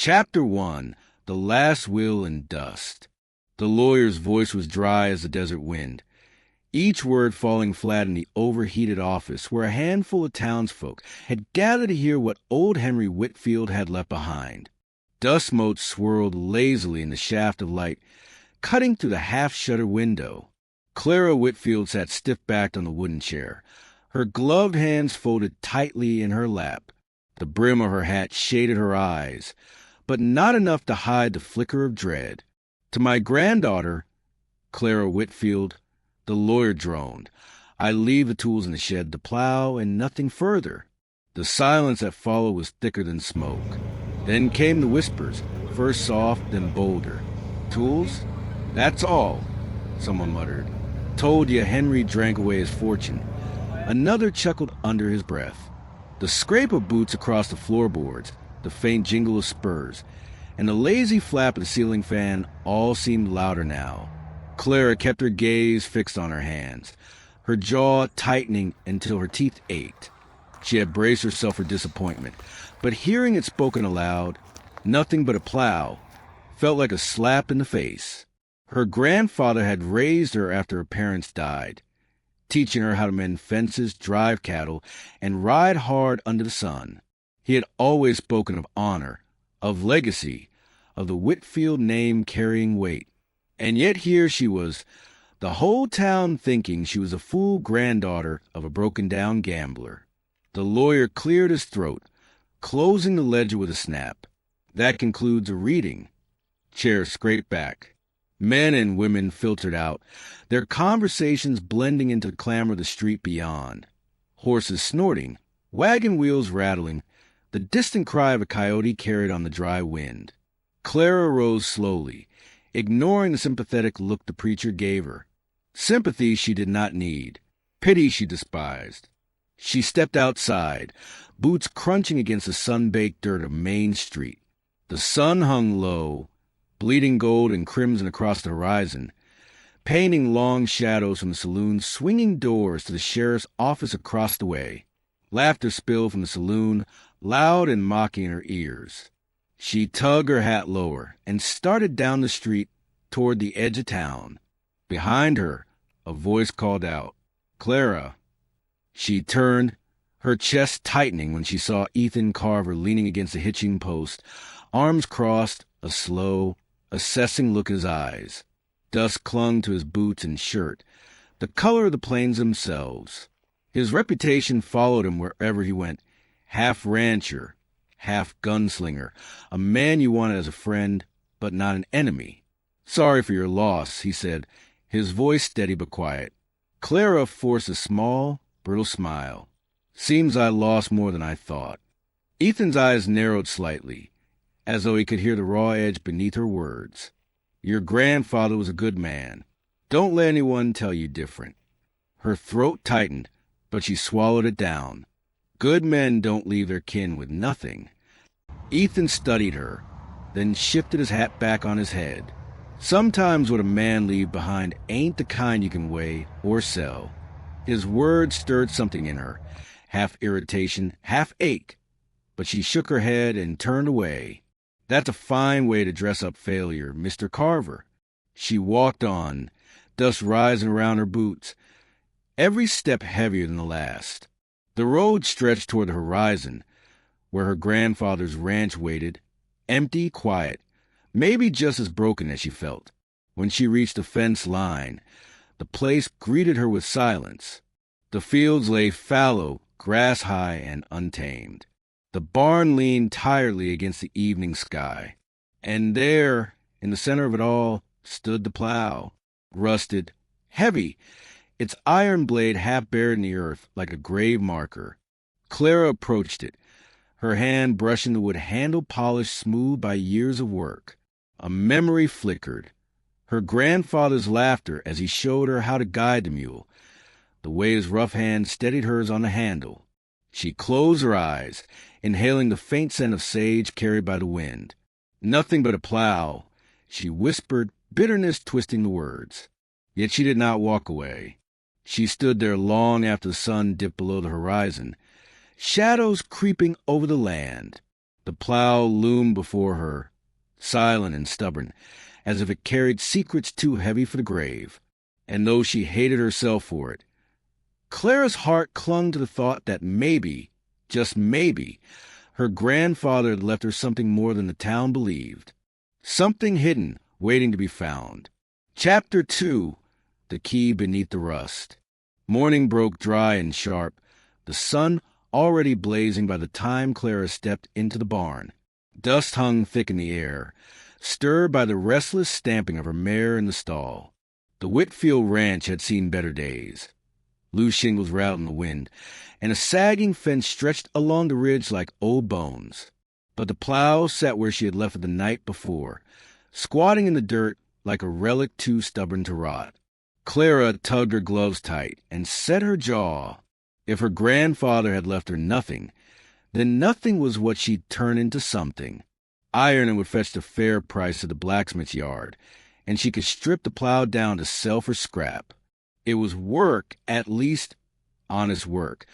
Chapter 1. The Last Will in Dust. The lawyer's voice was dry as the desert wind, each word falling flat in the overheated office where a handful of townsfolk had gathered to hear what old Henry Whitfield had left behind. Dust motes swirled lazily in the shaft of light, cutting through the half-shuttered window. Clara Whitfield sat stiff-backed on the wooden chair, her gloved hands folded tightly in her lap. The brim of her hat shaded her eyes, but not enough to hide the flicker of dread. "To my granddaughter, Clara Whitfield," the lawyer droned, "I leave the tools in the shed, the plow, and nothing further." The silence that followed was thicker than smoke. Then came the whispers, first soft, then bolder. "Tools? That's all," someone muttered. "Told you Henry drank away his fortune." Another chuckled under his breath. The scrape of boots across the floorboards, the faint jingle of spurs, and the lazy flap of the ceiling fan all seemed louder now. Clara kept her gaze fixed on her hands, her jaw tightening until her teeth ached. She had braced herself for disappointment, but hearing it spoken aloud, "nothing but a plow," felt like a slap in the face. Her grandfather had raised her after her parents died, teaching her how to mend fences, drive cattle, and ride hard under the sun. He had always spoken of honor, of legacy, of the Whitfield name carrying weight. And yet here she was, the whole town thinking she was a fool granddaughter of a broken-down gambler. The lawyer cleared his throat, closing the ledger with a snap. "That concludes a reading." Chairs scraped back. Men and women filtered out, their conversations blending into the clamor of the street beyond. Horses snorting, wagon wheels rattling, the distant cry of a coyote carried on the dry wind. Clara rose slowly, ignoring the sympathetic look the preacher gave her. Sympathy she did not need. Pity she despised. She stepped outside, boots crunching against the sun-baked dirt of Main Street. The sun hung low, bleeding gold and crimson across the horizon, painting long shadows from the saloon's swinging doors to the sheriff's office across the way. Laughter spilled from the saloon, loud and mocking in her ears. She tugged her hat lower and started down the street toward the edge of town. Behind her, a voice called out, "Clara." She turned, her chest tightening when she saw Ethan Carver leaning against a hitching post, arms crossed, a slow, assessing look in his eyes. Dust clung to his boots and shirt, the color of the plains themselves. His reputation followed him wherever he went, half rancher, half gunslinger, a man you wanted as a friend, but not an enemy. "Sorry for your loss," he said, his voice steady but quiet. Clara forced a small, brittle smile. "Seems I lost more than I thought." Ethan's eyes narrowed slightly, as though he could hear the raw edge beneath her words. "Your grandfather was a good man. Don't let anyone tell you different." Her throat tightened, but she swallowed it down. Good men don't leave their kin with nothing. Ethan studied her, then shifted his hat back on his head. Sometimes what a man leaves behind ain't the kind you can weigh or sell. His words stirred something in her, half irritation, half ache, but she shook her head and turned away. "That's a fine way to dress up failure, Mr. Carver." She walked on, dust rising around her boots, every step heavier than the last. The road stretched toward the horizon, where her grandfather's ranch waited, empty, quiet, maybe just as broken as she felt. When she reached the fence line, the place greeted her with silence. The fields lay fallow, grass-high, and untamed. The barn leaned tiredly against the evening sky. And there, in the center of it all, stood the plow, rusted, heavy, its iron blade half buried in the earth like a grave marker. Clara approached it, her hand brushing the wood handle polished smooth by years of work. A memory flickered. Her grandfather's laughter as he showed her how to guide the mule, the way his rough hand steadied hers on the handle. She closed her eyes, inhaling the faint scent of sage carried by the wind. "Nothing but a plow," she whispered, bitterness twisting the words. Yet she did not walk away. She stood there long after the sun dipped below the horizon, shadows creeping over the land. The plow loomed before her, silent and stubborn, as if it carried secrets too heavy for the grave. And though she hated herself for it, Clara's heart clung to the thought that maybe, just maybe, her grandfather had left her something more than the town believed. Something hidden, waiting to be found. Chapter 2. The Key Beneath the Rust. Morning broke dry and sharp, the sun already blazing by the time Clara stepped into the barn. Dust hung thick in the air, stirred by the restless stamping of her mare in the stall. The Whitfield ranch had seen better days. Loose shingles were out in the wind, and a sagging fence stretched along the ridge like old bones. But the plow sat where she had left it the night before, squatting in the dirt like a relic too stubborn to rot. Clara tugged her gloves tight and set her jaw. If her grandfather had left her nothing, then nothing was what she'd turn into something. Iron would fetch a fair price at the blacksmith's yard, and she could strip the plow down to sell for scrap. It was work, at least honest work,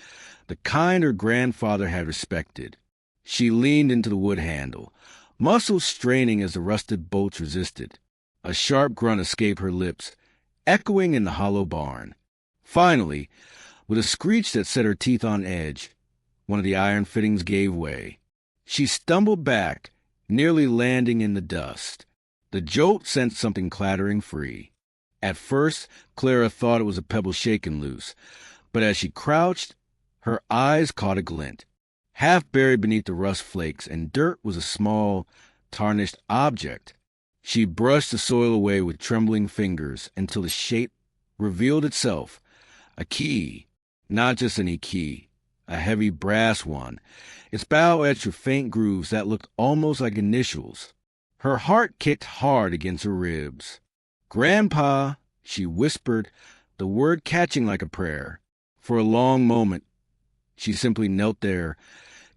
the kind her grandfather had respected. She leaned into the wood handle, muscles straining as the rusted bolts resisted. A sharp grunt escaped her lips, echoing in the hollow barn. Finally, with a screech that set her teeth on edge, one of the iron fittings gave way. She stumbled back, nearly landing in the dust. The jolt sent something clattering free. At first, Clara thought it was a pebble shaken loose, but as she crouched, her eyes caught a glint. Half buried beneath the rust flakes and dirt was a small, tarnished object. She brushed the soil away with trembling fingers until the shape revealed itself. A key, not just any key, a heavy brass one, its bow etched with faint grooves that looked almost like initials. Her heart kicked hard against her ribs. "Grandpa," she whispered, the word catching like a prayer. For a long moment, she simply knelt there,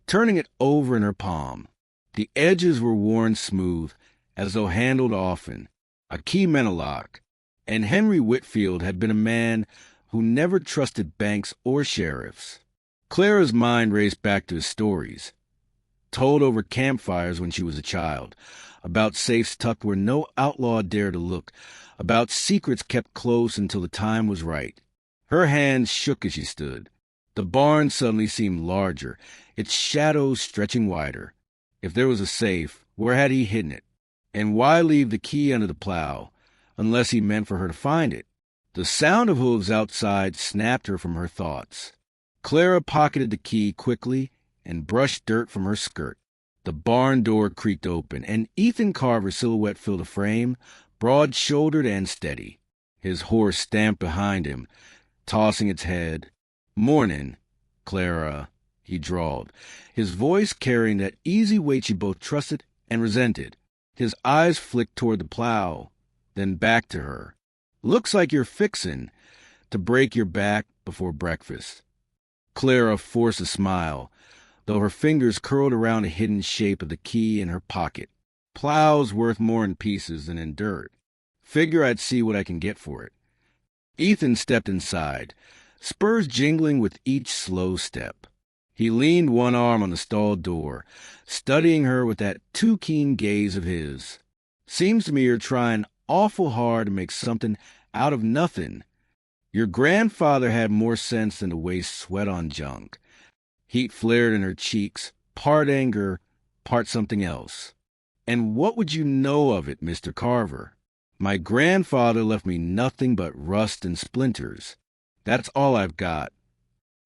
turning it over in her palm. The edges were worn smooth, as though handled often. A key meant a lock, and Henry Whitfield had been a man who never trusted banks or sheriffs. Clara's mind raced back to his stories, told over campfires when she was a child, about safes tucked where no outlaw dared to look, about secrets kept close until the time was right. Her hands shook as she stood. The barn suddenly seemed larger, its shadows stretching wider. If there was a safe, where had he hidden it? And why leave the key under the plow, unless he meant for her to find it? The sound of hooves outside snapped her from her thoughts. Clara pocketed the key quickly and brushed dirt from her skirt. The barn door creaked open, and Ethan Carver's silhouette filled the frame, broad-shouldered and steady. His horse stamped behind him, tossing its head. "Mornin', Clara," he drawled, his voice carrying that easy weight she both trusted and resented. His eyes flicked toward the plow, then back to her. "Looks like you're fixin' to break your back before breakfast." Clara forced a smile, though her fingers curled around the hidden shape of the key in her pocket. "Plow's worth more in pieces than in dirt. Figure I'd see what I can get for it." Ethan stepped inside, spurs jingling with each slow step. He leaned one arm on the stall door, studying her with that too keen gaze of his. "Seems to me you're trying awful hard to make something out of nothing. Your grandfather had more sense than to waste sweat on junk." Heat flared in her cheeks, part anger, part something else. "And what would you know of it, Mr. Carver? My grandfather left me nothing but rust and splinters. That's all I've got."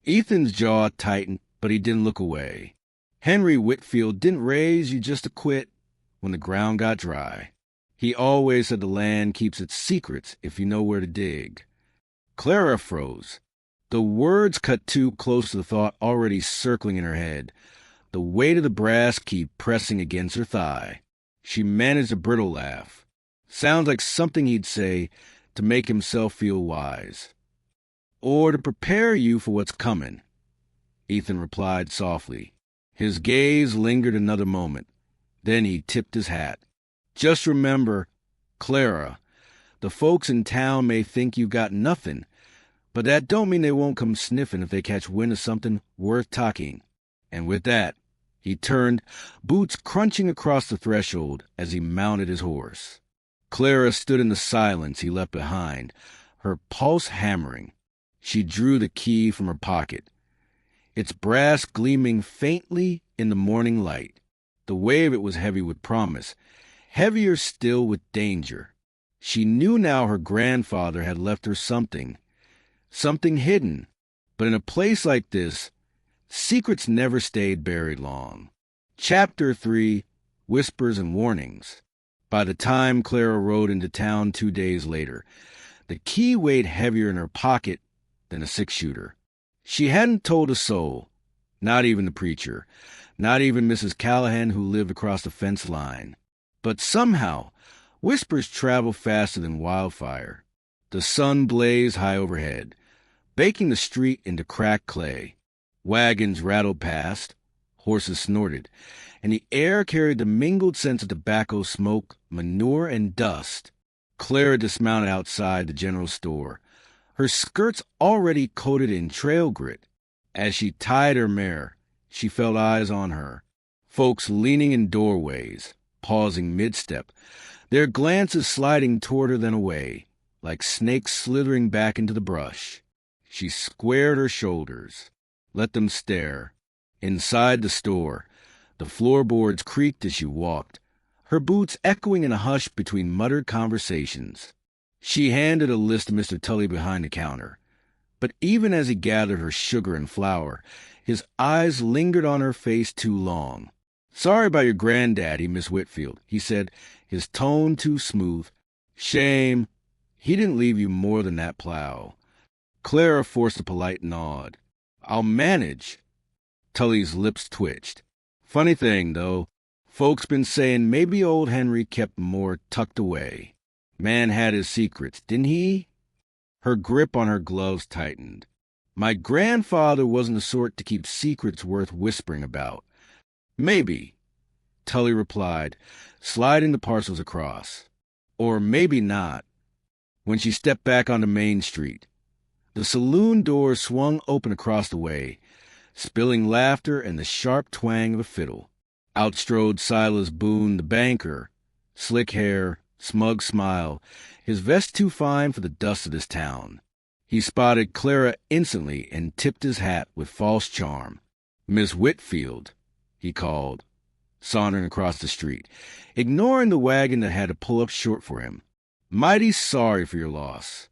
Ethan's jaw tightened, but he didn't look away. "Henry Whitfield didn't raise you just to quit when the ground got dry. He always said the land keeps its secrets if you know where to dig." Clara froze. The words cut too close to the thought already circling in her head, the weight of the brass key pressing against her thigh. She managed a brittle laugh. Sounds like something he'd say to make himself feel wise. "Or to prepare you for what's coming," Ethan replied softly. His gaze lingered another moment. Then he tipped his hat. "Just remember, Clara, the folks in town may think you've got nothing, but that don't mean they won't come sniffing if they catch wind of something worth talking." And with that, He turned, boots crunching across the threshold as he mounted his horse. Clara stood in the silence he left behind, her pulse hammering. She drew the key from her pocket, its brass gleaming faintly in the morning light. The weight of it was heavy with promise, heavier still with danger. She knew now her grandfather had left her something hidden. But in a place like this, secrets never stayed buried long. Chapter 3, Whispers and Warnings. By the time Clara rode into town 2 days later, the key weighed heavier in her pocket than a six-shooter. She hadn't told a soul, not even the preacher, not even Mrs. Callahan who lived across the fence line. But somehow, whispers travel faster than wildfire. The sun blazed high overhead, baking the street into cracked clay. Wagons rattled past, horses snorted, and the air carried the mingled scents of tobacco smoke, manure, and dust. Clara dismounted outside the general store, her skirts already coated in trail grit. As she tied her mare, she felt eyes on her, folks leaning in doorways, pausing mid-step, their glances sliding toward her then away, like snakes slithering back into the brush. She squared her shoulders, let them stare. Inside the store, the floorboards creaked as she walked, her boots echoing in a hush between muttered conversations. She handed a list to Mr. Tully behind the counter, but even as he gathered her sugar and flour, his eyes lingered on her face too long. "Sorry about your granddaddy, Miss Whitfield," he said, his tone too smooth. "Shame. He didn't leave you more than that plow." Clara forced a polite nod. "I'll manage." Tully's lips twitched. "Funny thing, though. Folks been saying maybe old Henry kept more tucked away. Man had his secrets, didn't he?" Her grip on her gloves tightened. "My grandfather wasn't the sort to keep secrets worth whispering about." "Maybe," Tully replied, sliding the parcels across. "Or maybe not." When she stepped back onto Main Street, the saloon door swung open across the way, spilling laughter and the sharp twang of a fiddle. Out strode Silas Boone, the banker, slick hair, smug smile, his vest too fine for the dust of this town. He spotted Clara instantly and tipped his hat with false charm. "Miss Whitfield," he called, sauntering across the street, ignoring the wagon that had to pull up short for him. "Mighty sorry for your loss.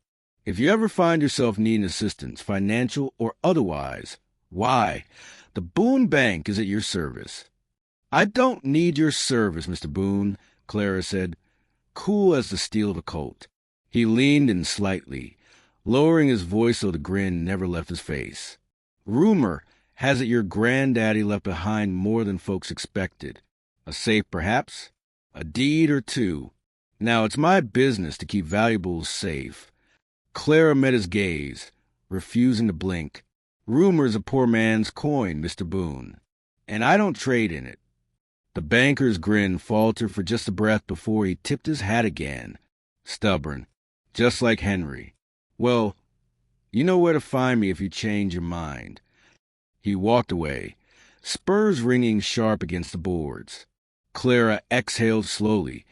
If you ever find yourself needing assistance, financial or otherwise, why, the Boone Bank is at your service." "I don't need your service, Mr. Boone," Clara said, cool as the steel of a Colt. He leaned in slightly, lowering his voice so the grin never left his face. "Rumor has it your granddaddy left behind more than folks expected. A safe, perhaps? A deed or two. Now, it's my business to keep valuables safe." Clara met his gaze, refusing to blink. "Rumor's a poor man's coin, Mr. Boone, and I don't trade in it." The banker's grin faltered for just a breath before he tipped his hat again. "Stubborn, just like Henry. Well, you know where to find me if you change your mind." He walked away, spurs ringing sharp against the boards. Clara exhaled slowly,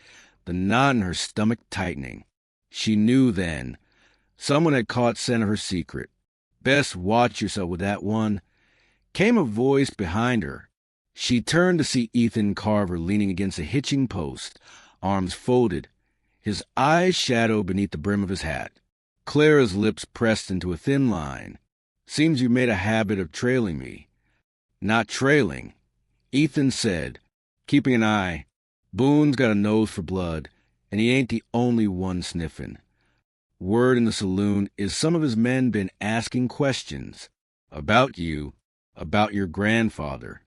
the knot in her stomach tightening. She knew then. Someone had caught scent of her secret. "Best watch yourself with that one." Came a voice behind her. She turned to see Ethan Carver leaning against a hitching post, arms folded, his eyes shadowed beneath the brim of his hat. Clara's lips pressed into a thin line. "Seems you made a habit of trailing me." "Not trailing," Ethan said, keeping an eye. "Boone's got a nose for blood, and he ain't the only one sniffing. Word in the saloon is some of his men been asking questions. About you, about your grandfather."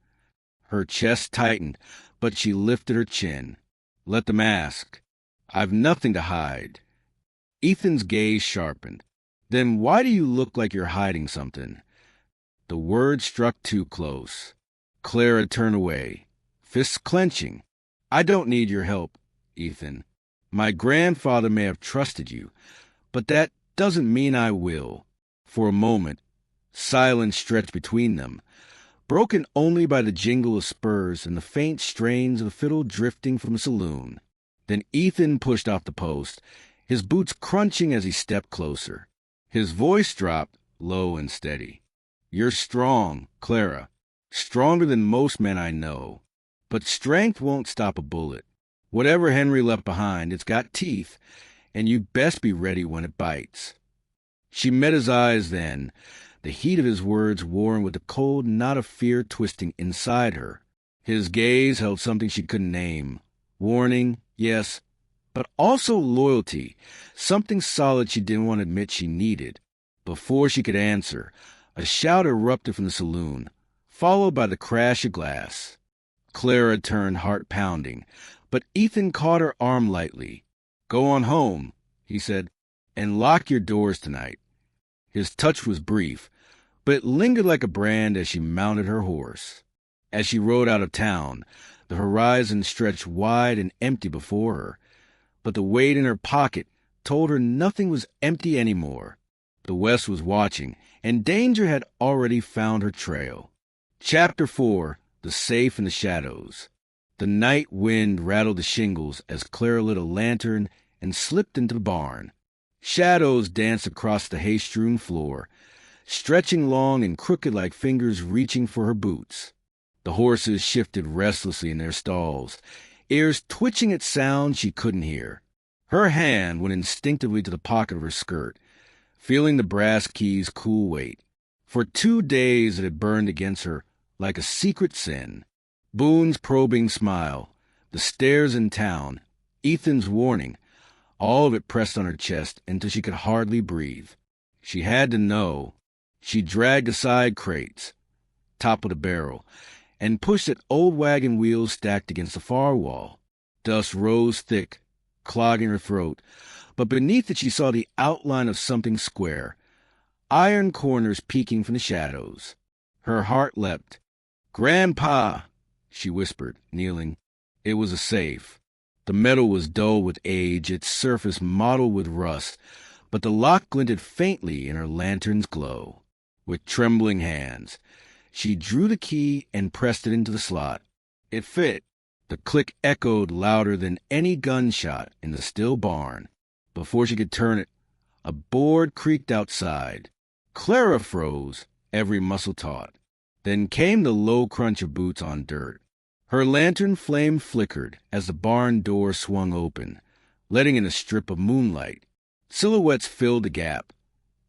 Her chest tightened, but she lifted her chin. "Let them ask. I've nothing to hide." Ethan's gaze sharpened. "Then why do you look like you're hiding something?" The word struck too close. Clara turned away, fists clenching. "I don't need your help, Ethan. My grandfather may have trusted you, but that doesn't mean I will." For a moment, silence stretched between them, broken only by the jingle of spurs and the faint strains of the fiddle drifting from the saloon. Then Ethan pushed off the post, his boots crunching as he stepped closer. His voice dropped, low and steady. "You're strong, Clara. Stronger than most men I know. But strength won't stop a bullet. Whatever Henry left behind, it's got teeth, and you'd best be ready when it bites." She met his eyes then, the heat of his words warring with the cold knot of fear twisting inside her. His gaze held something she couldn't name. Warning, yes, but also loyalty, something solid she didn't want to admit she needed. Before she could answer, a shout erupted from the saloon, followed by the crash of glass. Clara turned, heart pounding, but Ethan caught her arm lightly. "Go on home," he said, "and lock your doors tonight." His touch was brief, but it lingered like a brand as she mounted her horse. As she rode out of town, the horizon stretched wide and empty before her, but the weight in her pocket told her nothing was empty anymore. The West was watching, and danger had already found her trail. Chapter 4. The Safe in the Shadows. The night wind rattled the shingles as Clara lit a lantern and slipped into the barn. Shadows danced across the hay-strewn floor, stretching long and crooked like fingers reaching for her boots. The horses shifted restlessly in their stalls, ears twitching at sounds she couldn't hear. Her hand went instinctively to the pocket of her skirt, feeling the brass key's cool weight. For 2 days it had burned against her like a secret sin. Boone's probing smile, the stairs in town, Ethan's warning, all of it pressed on her chest until she could hardly breathe. She had to know. She dragged aside crates, toppled a barrel, and pushed at old wagon wheels stacked against the far wall. Dust rose thick, clogging her throat, but beneath it she saw the outline of something square, iron corners peeking from the shadows. Her heart leapt. "Grandpa," she whispered, kneeling. It was a safe. The metal was dull with age, its surface mottled with rust, but the lock glinted faintly in her lantern's glow. With trembling hands, she drew the key and pressed it into the slot. It fit. The click echoed louder than any gunshot in the still barn. Before she could turn it, a board creaked outside. Clara froze, every muscle taut. Then came the low crunch of boots on dirt. Her lantern flame flickered as the barn door swung open, letting in a strip of moonlight. Silhouettes filled the gap.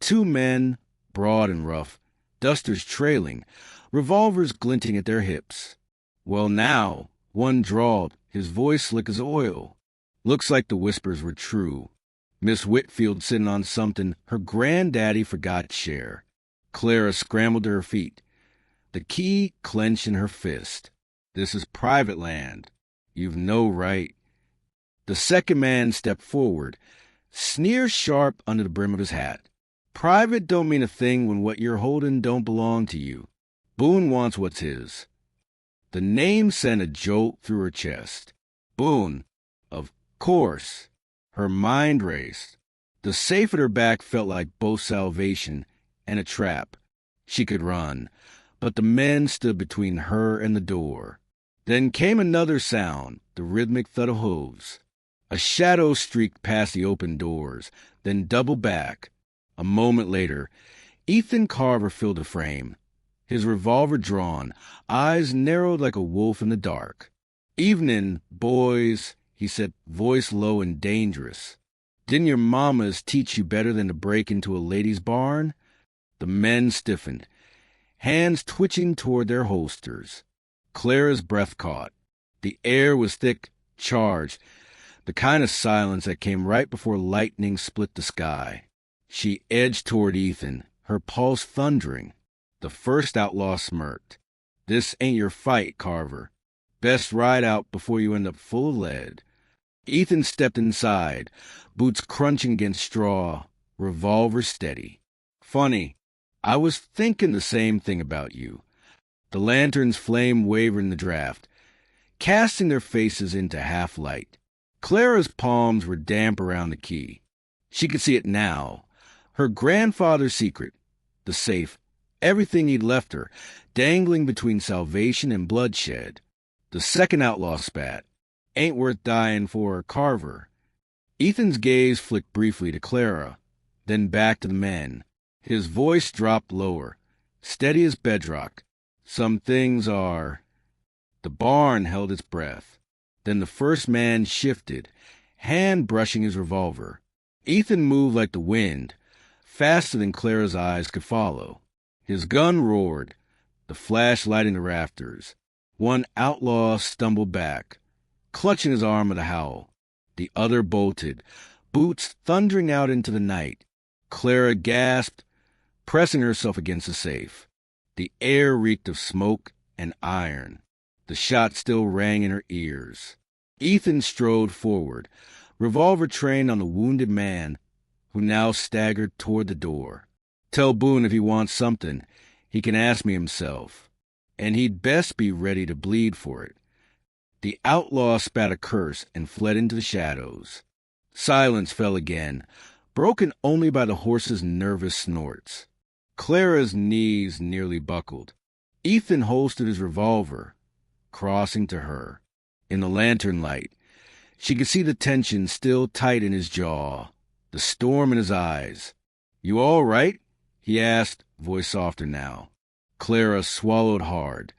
2 men, broad and rough, dusters trailing, revolvers glinting at their hips. "Well now," one drawled, his voice slick as oil. Looks like the whispers were true. Miss Whitfield sitting on something her granddaddy forgot to share. Clara scrambled to her feet, the key clenched in her fist. "This is private land. You've no right." The second man stepped forward, sneer sharp under the brim of his hat. "Private don't mean a thing when what you're holding don't belong to you. Boone wants what's his." The name sent a jolt through her chest. Boone. Of course. Her mind raced. The safe at her back felt like both salvation and a trap. She could run, but the men stood between her and the door. Then came another sound, the rhythmic thud of hooves. A shadow streaked past the open doors, then doubled back. A moment later, Ethan Carver filled the frame, his revolver drawn, eyes narrowed like a wolf in the dark. "Evening, boys," he said, voice low and dangerous. "Didn't your mamas teach you better than to break into a lady's barn?" The men stiffened, hands twitching toward their holsters. Clara's breath caught. The air was thick, charged, the kind of silence that came right before lightning split the sky. She edged toward Ethan, her pulse thundering. The first outlaw smirked. "This ain't your fight, Carver. Best ride out before you end up full of lead." Ethan stepped inside, boots crunching against straw, revolver steady. "Funny, I was thinking the same thing about you." The lantern's flame wavered in the draft, casting their faces into half-light. Clara's palms were damp around the key. She could see it now. Her grandfather's secret, the safe, everything he'd left her, dangling between salvation and bloodshed. The second outlaw spat. Ain't worth dying for, Carver. Ethan's gaze flicked briefly to Clara, then back to the men. His voice dropped lower, steady as bedrock. Some things are... The barn held its breath. Then the first man shifted, hand brushing his revolver. Ethan moved like the wind, faster than Clara's eyes could follow. His gun roared, the flash lighting the rafters. One outlaw stumbled back, clutching his arm with a howl. The other bolted, boots thundering out into the night. Clara gasped, pressing herself against the safe. The air reeked of smoke and iron. The shot still rang in her ears. Ethan strode forward, revolver trained on the wounded man, who now staggered toward the door. Tell Boone if he wants something, he can ask me himself, and he'd best be ready to bleed for it. The outlaw spat a curse and fled into the shadows. Silence fell again, broken only by the horse's nervous snorts. Clara's knees nearly buckled. Ethan holstered his revolver, crossing to her. In the lantern light, she could see the tension still tight in his jaw, the storm in his eyes. "You all right?" he asked, voice softer now. Clara swallowed hard,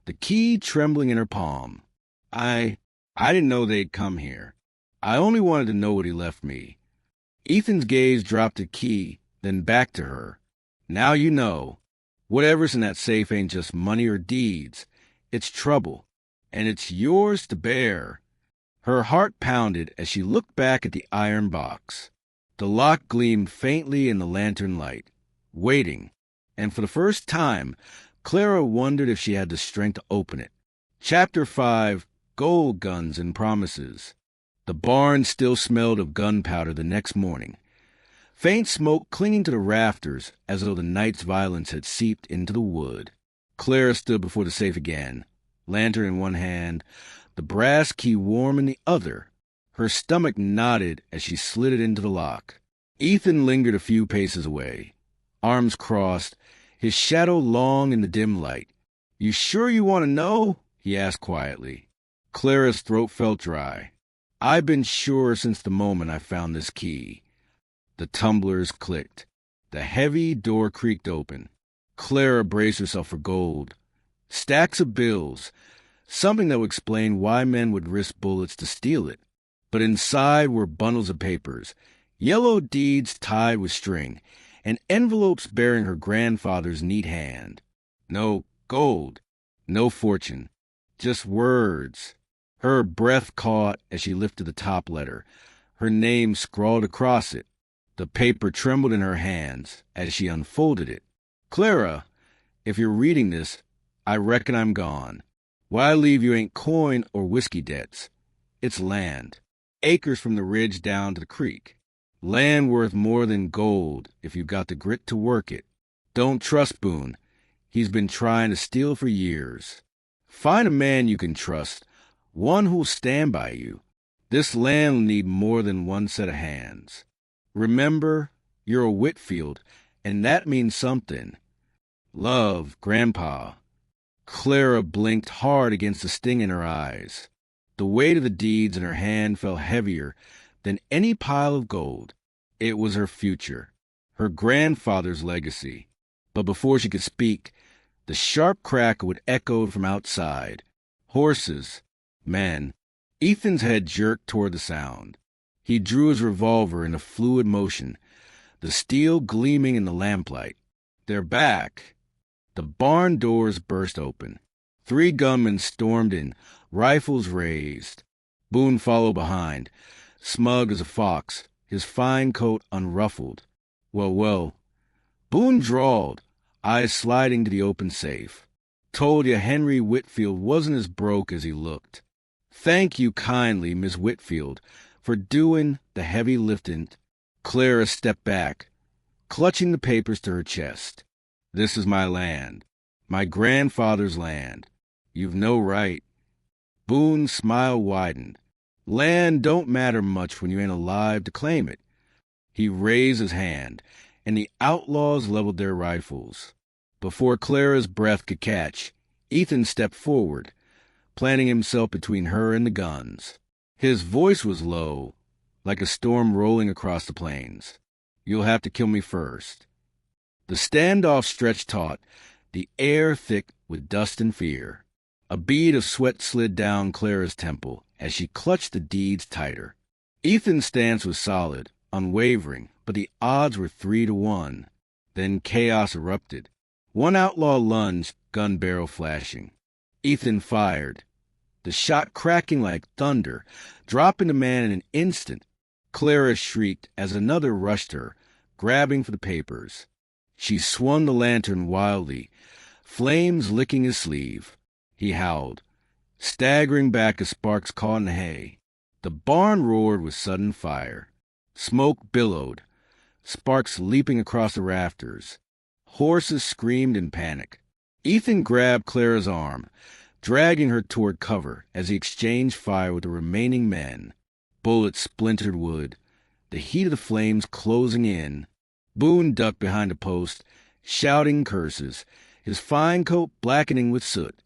the key trembling in her palm. I didn't know they'd come here. I only wanted to know what he left me." Ethan's gaze dropped the key, then back to her. "Now you know. Whatever's in that safe ain't just money or deeds. It's trouble, and it's yours to bear." Her heart pounded as she looked back at the iron box. The lock gleamed faintly in the lantern light, waiting, and for the first time, Clara wondered if she had the strength to open it. Chapter 5, Gold Guns and Promises. The barn still smelled of gunpowder the next morning, faint smoke clinging to the rafters as though the night's violence had seeped into the wood. Clara stood before the safe again, lantern in one hand, the brass key warm in the other. Her stomach knotted as she slid it into the lock. Ethan lingered a few paces away, arms crossed, his shadow long in the dim light. "You sure you want to know?" he asked quietly. Clara's throat felt dry. "I've been sure since the moment I found this key." The tumblers clicked. The heavy door creaked open. Clara braced herself for gold. Stacks of bills, something that would explain why men would risk bullets to steal it. But inside were bundles of papers, yellow deeds tied with string, and envelopes bearing her grandfather's neat hand. No gold, no fortune, just words. Her breath caught as she lifted the top letter, her name scrawled across it. The paper trembled in her hands as she unfolded it. "Clara, if you're reading this, I reckon I'm gone. What I leave you ain't coin or whiskey debts. It's land, acres from the ridge down to the creek. Land worth more than gold if you've got the grit to work it. Don't trust Boone. He's been trying to steal for years. Find a man you can trust, one who'll stand by you. This land will need more than one set of hands. Remember, you're a Whitfield, and that means something. Love, Grandpa." Clara blinked hard against the sting in her eyes. The weight of the deeds in her hand fell heavier than any pile of gold. It was her future, her grandfather's legacy. But before she could speak, the sharp crack would echo from outside. Horses, men. Ethan's head jerked toward the sound. He drew his revolver in a fluid motion, the steel gleaming in the lamplight. "They're back." The barn doors burst open. 3 gunmen stormed in, rifles raised. Boone followed behind, smug as a fox, his fine coat unruffled. Well. Boone drawled, eyes sliding to the open safe. "Told you Henry Whitfield wasn't as broke as he looked. Thank you kindly, Miss Whitfield, for doing the heavy lifting." Clara stepped back, clutching the papers to her chest. "This is my land, my grandfather's land. You've no right." Boone's smile widened. "Land don't matter much when you ain't alive to claim it." He raised his hand, and the outlaws leveled their rifles. Before Clara's breath could catch, Ethan stepped forward, planting himself between her and the guns. His voice was low, like a storm rolling across the plains. "You'll have to kill me first." The standoff stretched taut, the air thick with dust and fear. A bead of sweat slid down Clara's temple as she clutched the deeds tighter. Ethan's stance was solid, unwavering, but the odds were 3-1. Then chaos erupted. One outlaw lunged, gun barrel flashing. Ethan fired, the shot cracking like thunder, dropping the man in an instant. Clara shrieked as another rushed her, grabbing for the papers. She swung the lantern wildly, flames licking his sleeve. He howled, staggering back as sparks caught in the hay. The barn roared with sudden fire. Smoke billowed, sparks leaping across the rafters. Horses screamed in panic. Ethan grabbed Clara's arm, dragging her toward cover as he exchanged fire with the remaining men. Bullets splintered wood, the heat of the flames closing in. Boone ducked behind a post, shouting curses, his fine coat blackening with soot.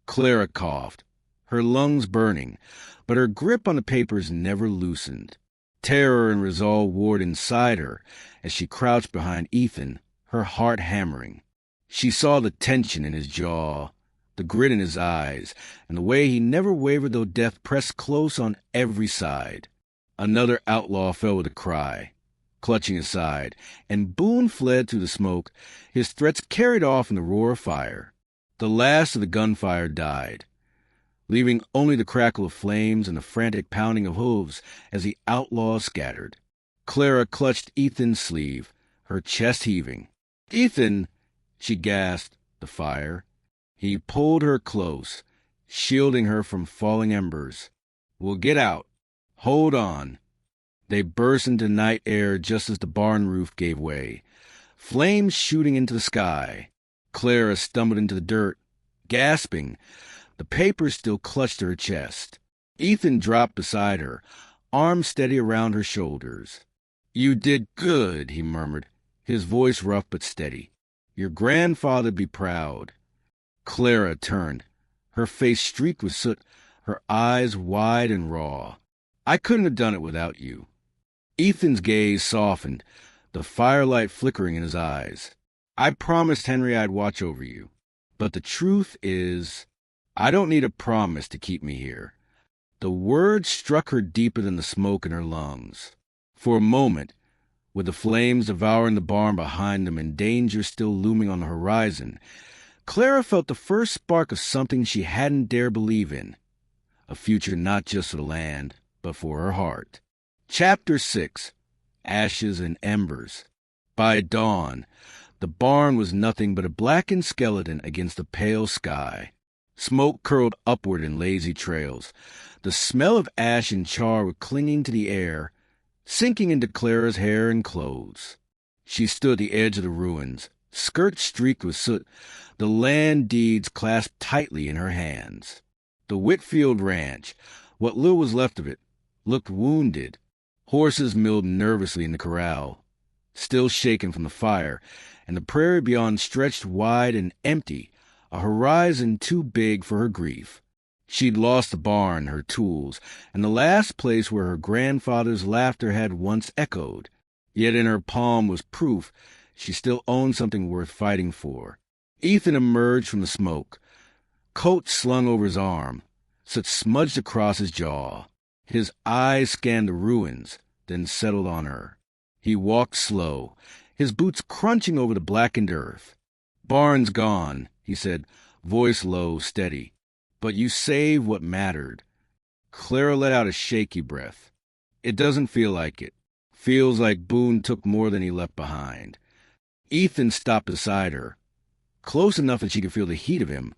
Clara coughed, her lungs burning, but her grip on the papers never loosened. Terror and resolve warred inside her as she crouched behind Ethan, her heart hammering. She saw the tension in his jaw, the grit in his eyes, and the way he never wavered though death pressed close on every side. Another outlaw fell with a cry, clutching his side, and Boone fled through the smoke, his threats carried off in the roar of fire. The last of the gunfire died, leaving only the crackle of flames and the frantic pounding of hooves as the outlaws scattered. Clara clutched Ethan's sleeve, her chest heaving. "Ethan!" she gasped, the fire. He pulled her close, shielding her from falling embers. "We'll get out. Hold on." They burst into night air just as the barn roof gave way, flames shooting into the sky. Clara stumbled into the dirt, gasping, the papers still clutched to her chest. Ethan dropped beside her, arms steady around her shoulders. "You did good," he murmured, his voice rough but steady. "Your grandfather'd be proud." Clara turned, her face streaked with soot, her eyes wide and raw. "I couldn't have done it without you." Ethan's gaze softened, the firelight flickering in his eyes. "I promised Henry I'd watch over you. But the truth is, I don't need a promise to keep me here." The words struck her deeper than the smoke in her lungs. For a moment, with the flames devouring the barn behind them and danger still looming on the horizon, Clara felt the first spark of something she hadn't dared believe in. A future not just for the land, but for her heart. Chapter 6. Ashes and Embers. By dawn, the barn was nothing but a blackened skeleton against the pale sky. Smoke curled upward in lazy trails. The smell of ash and char were clinging to the air, sinking into Clara's hair and clothes. She stood at the edge of the ruins, skirts streaked with soot, the land deeds clasped tightly in her hands. The Whitfield ranch, what little was left of it, looked wounded. Horses milled nervously in the corral, still shaken from the fire, and the prairie beyond stretched wide and empty, a horizon too big for her grief. She'd lost the barn, her tools, and the last place where her grandfather's laughter had once echoed. Yet in her palm was proof she still owned something worth fighting for. Ethan emerged from the smoke, coat slung over his arm, soot smudged across his jaw. His eyes scanned the ruins, then settled on her. He walked slow, his boots crunching over the blackened earth. "Barn's gone," he said, voice low, steady. "But you saved what mattered." Clara let out a shaky breath. "It doesn't feel like it. Feels like Boone took more than he left behind." Ethan stopped beside her, close enough that she could feel the heat of him,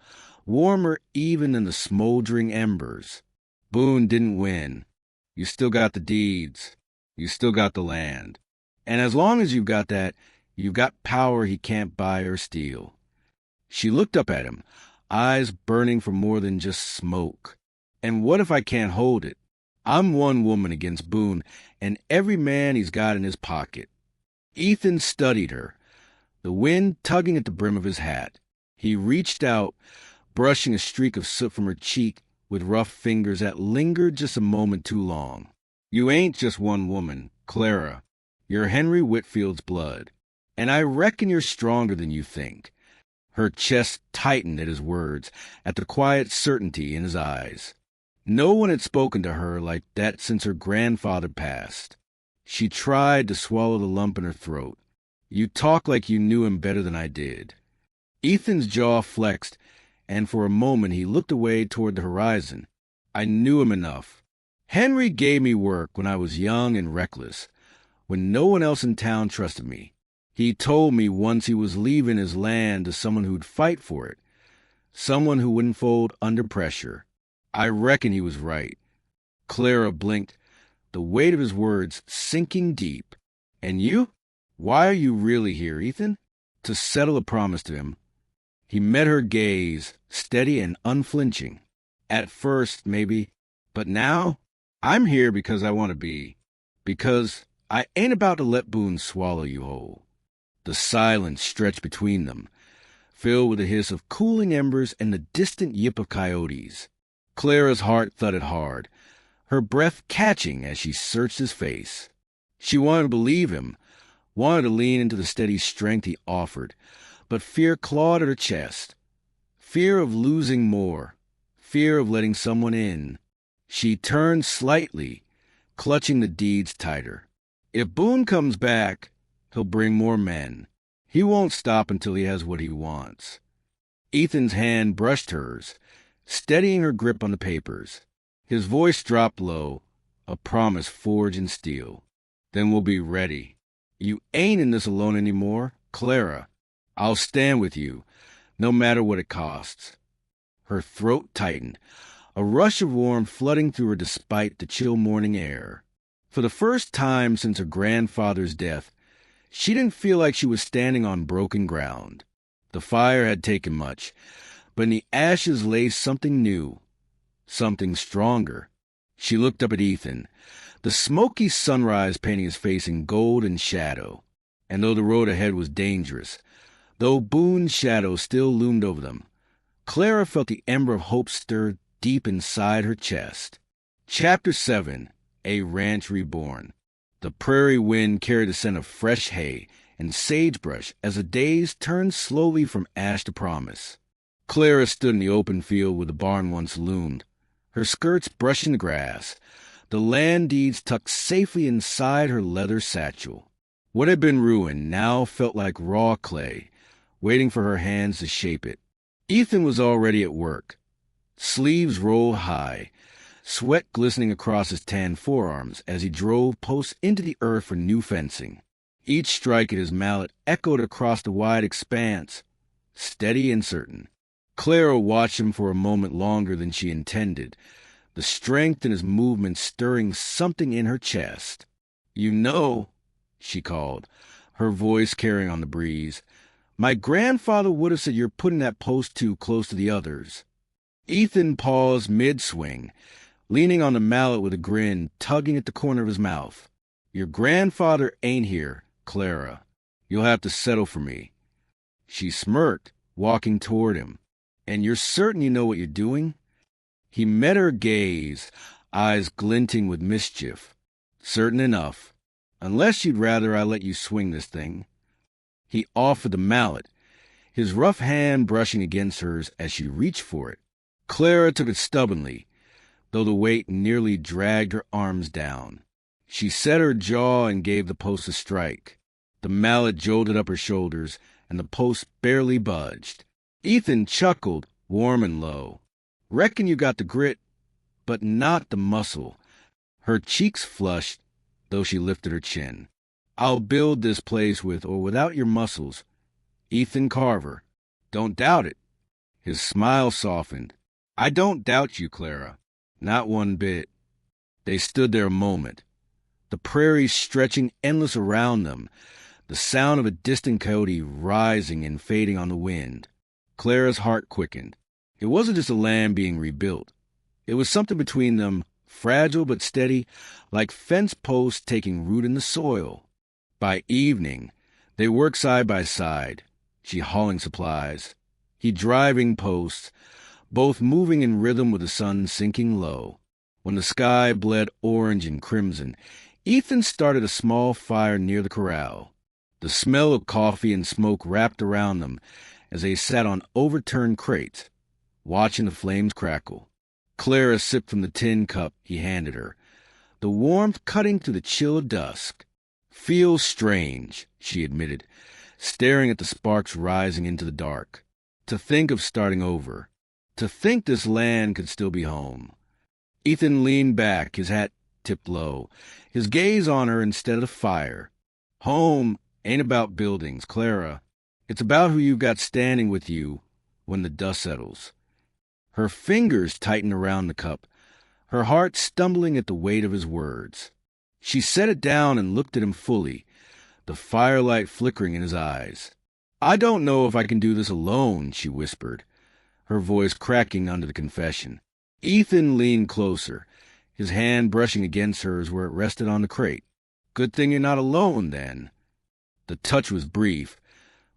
warmer even than the smoldering embers. "Boone didn't win. You still got the deeds. You still got the land. And as long as you've got that, you've got power he can't buy or steal." She looked up at him, eyes burning for more than just smoke. "And what if I can't hold it? I'm one woman against Boone and every man he's got in his pocket." Ethan studied her, the wind tugging at the brim of his hat. He reached out, brushing a streak of soot from her cheek with rough fingers that lingered just a moment too long. You ain't just one woman, Clara. You're Henry Whitfield's blood. And I reckon you're stronger than you think. Her chest tightened at his words, at the quiet certainty in his eyes. No one had spoken to her like that since her grandfather passed. She tried to swallow the lump in her throat. You talk like you knew him better than I did. Ethan's jaw flexed, and for a moment he looked away toward the horizon. I knew him enough. Henry gave me work when I was young and reckless, when no one else in town trusted me. He told me once he was leaving his land to someone who'd fight for it, someone who wouldn't fold under pressure. I reckon he was right. Clara blinked, the weight of his words sinking deep. And you? Why are you really here, Ethan? To settle a promise to him. He met her gaze, steady and unflinching. At first, maybe, but now, I'm here because I want to be. Because I ain't about to let Boone swallow you whole. The silence stretched between them, filled with the hiss of cooling embers and the distant yip of coyotes. Clara's heart thudded hard, her breath catching as she searched his face. She wanted to believe him, wanted to lean into the steady strength he offered, but fear clawed at her chest. Fear of losing more, fear of letting someone in. She turned slightly, clutching the deeds tighter. If Boone comes back, he'll bring more men. He won't stop until he has what he wants. Ethan's hand brushed hers, steadying her grip on the papers. His voice dropped low, a promise forged in steel. Then we'll be ready. You ain't in this alone anymore, Clara. I'll stand with you, no matter what it costs. Her throat tightened, a rush of warmth flooding through her despite the chill morning air. For the first time since her grandfather's death, she didn't feel like she was standing on broken ground. The fire had taken much, but in the ashes lay something new, something stronger. She looked up at Ethan, the smoky sunrise painting his face in gold and shadow. And though the road ahead was dangerous, though Boone's shadow still loomed over them, Clara felt the ember of hope stir deep inside her chest. Chapter 7, A Ranch Reborn. The prairie wind carried the scent of fresh hay and sagebrush as the days turned slowly from ash to promise. Clara stood in the open field where the barn once loomed, her skirts brushing the grass, the land deeds tucked safely inside her leather satchel. What had been ruined now felt like raw clay, waiting for her hands to shape it. Ethan was already at work, sleeves rolled high, sweat glistening across his tanned forearms as he drove posts into the earth for new fencing. Each strike at his mallet echoed across the wide expanse, steady and certain. Clara watched him for a moment longer than she intended, the strength in his movement stirring something in her chest. "You know," she called, her voice carrying on the breeze, "my grandfather would have said you're putting that post too close to the others." Ethan paused mid-swing, leaning on the mallet with a grin tugging at the corner of his mouth. "Your grandfather ain't here, Clara. You'll have to settle for me." She smirked, walking toward him. "And you're certain you know what you're doing?" He met her gaze, eyes glinting with mischief. "Certain enough. Unless you'd rather I let you swing this thing." He offered the mallet, his rough hand brushing against hers as she reached for it. Clara took it stubbornly, though the weight nearly dragged her arms down. She set her jaw and gave the post a strike. The mallet jolted up her shoulders, and the post barely budged. Ethan chuckled, warm and low. "Reckon you got the grit, but not the muscle." Her cheeks flushed, though she lifted her chin. "I'll build this place with or without your muscles. Ethan Carver. Don't doubt it." His smile softened. "I don't doubt you, Clara. Not one bit." They stood there a moment, the prairie stretching endless around them, the sound of a distant coyote rising and fading on the wind. Clara's heart quickened. It wasn't just a land being rebuilt. It was something between them, fragile but steady, like fence posts taking root in the soil. By evening, They worked side by side, she hauling supplies, he driving posts, both moving in rhythm with the sun sinking low. When the sky bled orange and crimson, Ethan started a small fire near the corral. The smell of coffee and smoke wrapped around them as they sat on overturned crates, watching the flames crackle. Clara sipped from the tin cup he handed her, the warmth cutting through the chill of dusk. "Feels strange," she admitted, staring at the sparks rising into the dark. "To think of starting over. To think this land could still be home." Ethan leaned back, his hat tipped low, his gaze on her instead of the fire. "Home ain't about buildings, Clara. It's about who you've got standing with you when the dust settles." Her fingers tightened around the cup, her heart stumbling at the weight of his words. She set it down and looked at him fully, the firelight flickering in his eyes. "I don't know if I can do this alone," she whispered, her voice cracking under the confession. Ethan leaned closer, his hand brushing against hers where it rested on the crate. "Good thing you're not alone, then." The touch was brief,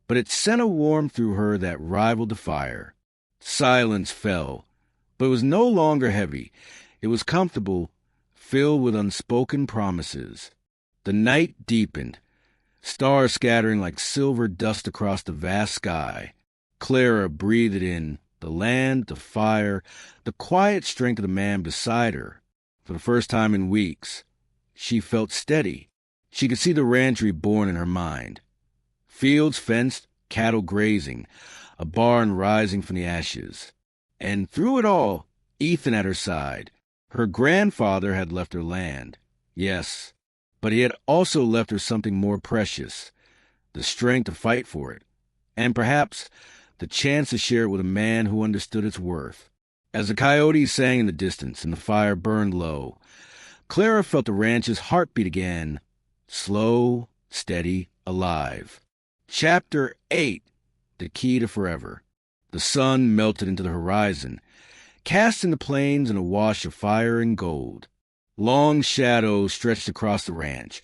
but it sent a warmth through her that rivaled the fire. Silence fell, but it was no longer heavy. It was comfortable, filled with unspoken promises. The night deepened, stars scattering like silver dust across the vast sky. Clara breathed in the land, the fire, the quiet strength of the man beside her. For the first time in weeks, she felt steady. She could see the ranch reborn in her mind. Fields fenced, cattle grazing, a barn rising from the ashes. And through it all, Ethan at her side. Her grandfather had left her land, yes, but he had also left her something more precious, the strength to fight for it, and perhaps the chance to share it with a man who understood its worth. As the coyotes sang in the distance and the fire burned low, Clara felt the ranch's heartbeat again, slow, steady, alive. Chapter 8, The Key to Forever. The sun melted into the horizon, casting the plains in a wash of fire and gold. Long shadows stretched across the ranch,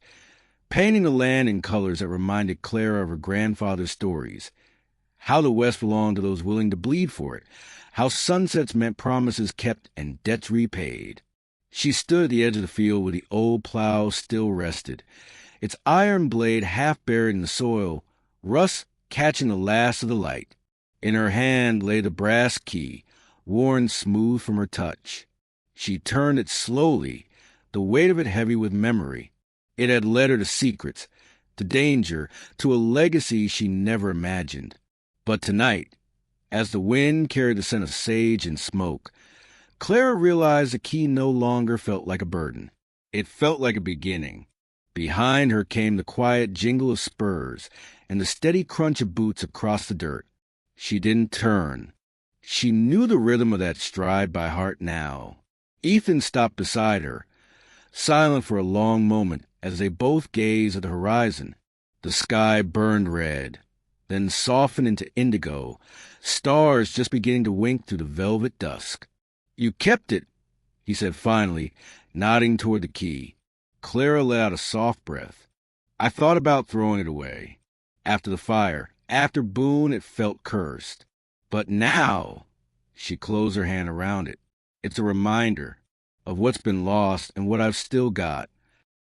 painting the land in colors that reminded Clara of her grandfather's stories. How the West belonged to those willing to bleed for it. How sunsets meant promises kept and debts repaid. She stood at the edge of the field where the old plow still rested, its iron blade half buried in the soil, rust catching the last of the light. In her hand lay the brass key, worn smooth from her touch. She turned it slowly, the weight of it heavy with memory. It had led her to secrets, to danger, to a legacy she never imagined. But tonight, as the wind carried the scent of sage and smoke, Clara realized the key no longer felt like a burden. It felt like a beginning. Behind her came the quiet jingle of spurs and the steady crunch of boots across the dirt. She didn't turn. She knew the rhythm of that stride by heart now. Ethan stopped beside her, silent for a long moment as they both gazed at the horizon. The sky burned red, then softened into indigo, stars just beginning to wink through the velvet dusk. "You kept it," he said finally, nodding toward the key. Clara let out a soft breath. "I thought about throwing it away. After the fire, after Boone, it felt cursed. But now," she closed her hand around it, "it's a reminder of what's been lost and what I've still got."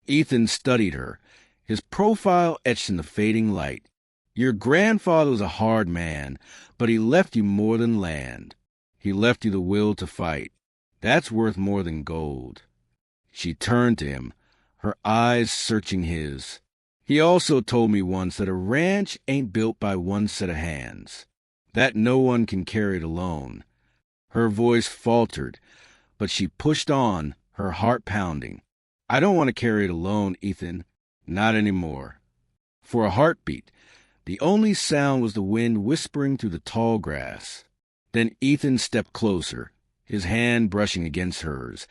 Ethan studied her, his profile etched in the fading light. "Your grandfather was a hard man, but he left you more than land. He left you the will to fight. That's worth more than gold." She turned to him, her eyes searching his. "He also told me once that a ranch ain't built by one set of hands, that no one can carry it alone." Her voice faltered, but she pushed on, her heart pounding. "I don't want to carry it alone, Ethan. Not anymore." For a heartbeat, the only sound was the wind whispering through the tall grass. Then Ethan stepped closer, his hand brushing against hers,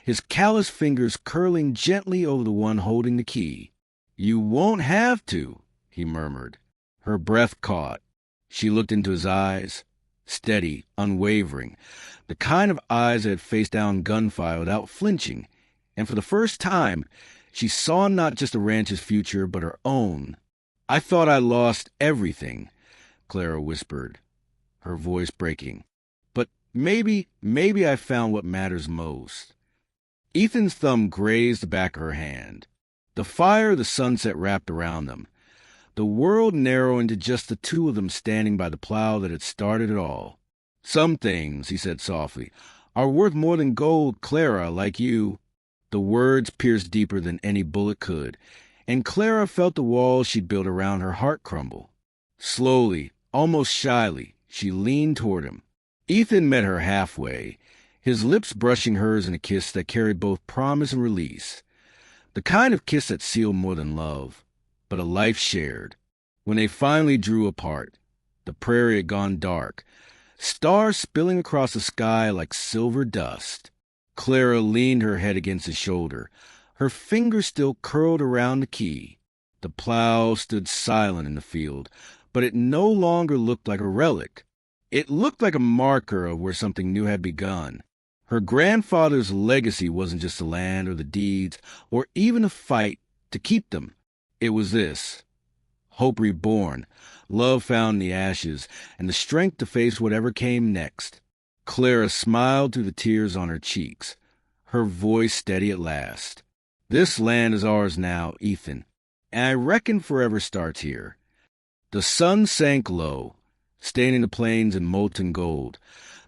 his calloused fingers curling gently over the one holding the key. "You won't have to," he murmured. Her breath caught. She looked into his eyes, steady, unwavering, the kind of eyes that had faced down gunfire without flinching, and for the first time, she saw not just the ranch's future, but her own. I thought I lost everything, Clara whispered, her voice breaking. But maybe I found what matters most. Ethan's thumb grazed the back of her hand. The fire of the sunset wrapped around them. The world narrowed into just the two of them standing by the plow that had started it all. Some things, he said softly, are worth more than gold, Clara, like you. The words pierced deeper than any bullet could, and Clara felt the walls she'd built around her heart crumble. Slowly, almost shyly, she leaned toward him. Ethan met her halfway, his lips brushing hers in a kiss that carried both promise and release. The kind of kiss that sealed more than love, but a life shared. When they finally drew apart, the prairie had gone dark, stars spilling across the sky like silver dust. Clara leaned her head against his shoulder, her fingers still curled around the key. The plow stood silent in the field, but it no longer looked like a relic. It looked like a marker of where something new had begun. Her grandfather's legacy wasn't just the land or the deeds, or even a fight to keep them. It was this: hope reborn, love found in the ashes, and the strength to face whatever came next. Clara smiled through the tears on her cheeks, her voice steady at last. This land is ours now, Ethan, and I reckon forever starts here. The sun sank low, staining the plains in molten gold,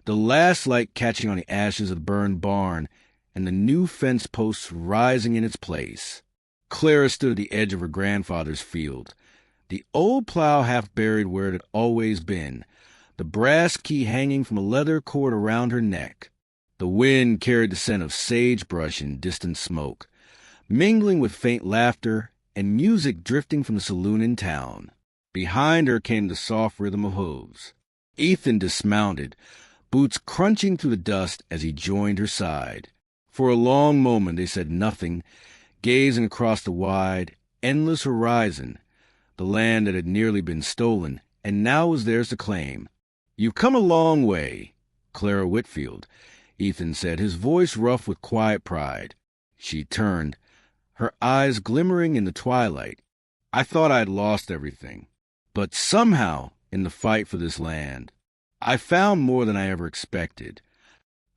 the last light catching on the ashes of the burned barn, and the new fence posts rising in its place. Clara stood at the edge of her grandfather's field, the old plow half buried where it had always been, the brass key hanging from a leather cord around her neck. The wind carried the scent of sagebrush and distant smoke, mingling with faint laughter and music drifting from the saloon in town. Behind her came the soft rhythm of hooves. Ethan dismounted, boots crunching through the dust as he joined her side. For a long moment they said nothing, gazing across the wide, endless horizon, the land that had nearly been stolen and now was theirs to claim. "You've come a long way, Clara Whitfield," Ethan said, his voice rough with quiet pride. She turned, her eyes glimmering in the twilight. "I thought I had lost everything. But somehow, in the fight for this land, I found more than I ever expected."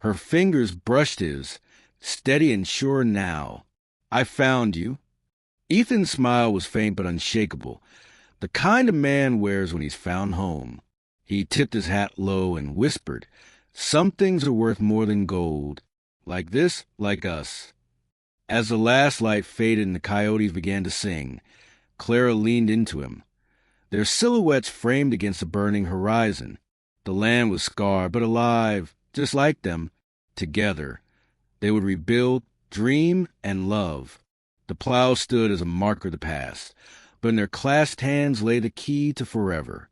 Her fingers brushed his, steady and sure now. "I found you." Ethan's smile was faint but unshakable, the kind a man wears when he's found home. He tipped his hat low and whispered, "Some things are worth more than gold. Like this, like us." As the last light faded and the coyotes began to sing, Clara leaned into him, their silhouettes framed against the burning horizon. The land was scarred, but alive, just like them. Together, they would rebuild, dream, and love. The plow stood as a marker of the past, but in their clasped hands lay the key to forever.